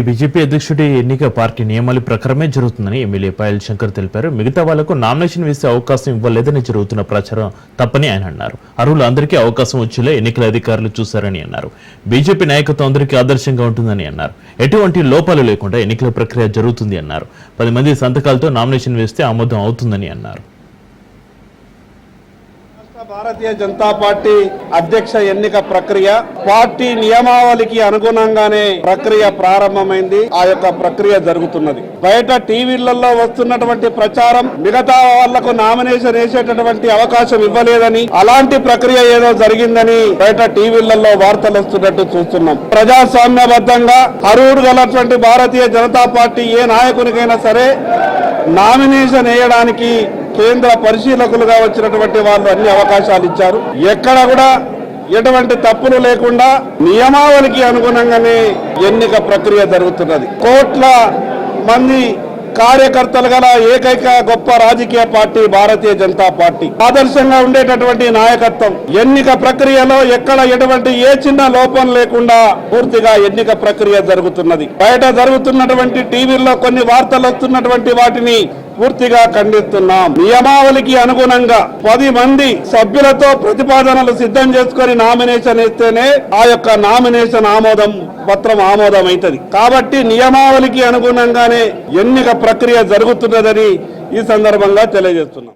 BJP అధ్యక్షుడి ఎన్నిక party నియమాల ప్రకారమే జరుగుతుందని ఎమ్మెల్యే పాయల్ శంకర్ తెలిపారు. మిగతా వాళ్లకు నామినేషన్ వేసే అవకాశం ఇవ్వలేదని జరుగుతున్న ప్రచారం తప్పని ఆయన అన్నారు. అర్హులు అందరికీ అవకాశం వచ్చేలా ఎన్నికల అధికారులు చూశారని అన్నారు. బీజేపీ నాయకత్వం అందరికీ ఆదర్శంగా ఉంటుందని అన్నారు. ఎటువంటి లోపాలు లేకుండా ఎన్నికల ప్రక్రియ జరుగుతుంది అన్నారు. 10 మంది సంతకాలతో నామినేషన్ వేస్తే ఆమోదం అవుతుందని అన్నారు. భారతీయ జనతా పార్టీ అధ్యక్ష ఎన్నిక ప్రక్రియ పార్టీ నియమావళికి అనుగుణంగానే ప్రక్రియ ప్రారంభమైంది. ఆ యొక్క ప్రక్రియ జరుగుతున్నది. బయట టీవీలలో వస్తున్నటువంటి ప్రచారం మిగతా వాళ్లకు నామినేషన్ వేసేటటువంటి అవకాశం ఇవ్వలేదని, అలాంటి ప్రక్రియ ఏదో జరిగిందని బయట టీవీలలో వార్తలు వస్తున్నట్టు చూస్తున్నాం. ప్రజాస్వామ్యబద్ధంగా అర్హుడు గలటువంటి భారతీయ జనతా పార్టీ ఏ నాయకునికైనా సరే నామినేషన్ వేయడానికి కేంద్ర పరిశీలకులుగా వచ్చినటువంటి వాళ్ళు అన్ని అవకాశాలు ఇచ్చారు. ఎక్కడ కూడా ఎటువంటి తప్పులు లేకుండా నియమావళికి అనుగుణంగానే ఎన్నిక ప్రక్రియ జరుగుతున్నది. కోట్ల మంది కార్యకర్తలు గల ఏకైక గొప్ప రాజకీయ పార్టీ భారతీయ జనతా పార్టీ. ఆదర్శంగా ఉండేటటువంటి నాయకత్వం. ఎన్నిక ప్రక్రియలో ఎక్కడ ఎటువంటి ఏ చిన్న లోపం లేకుండా పూర్తిగా ఎన్నిక ప్రక్రియ జరుగుతున్నది. బయట జరుగుతున్నటువంటి టీవీల్లో కొన్ని వార్తలు వస్తున్నటువంటి వాటిని పూర్తిగా ఖండిస్తున్నాం. నియమావళికి అనుగుణంగా 10 మంది సభ్యులతో ప్రతిపాదనలు సిద్ధం చేసుకుని నామినేషన్ ఇస్తేనే ఆ యొక్క నామినేషన్ పత్రం ఆమోదం అవుతుంది. కాబట్టి నియమావళికి అనుగుణంగానే ఎన్నిక ప్రక్రియ జరుగుతున్నదని ఈ సందర్భంగా తెలియజేస్తున్నాం.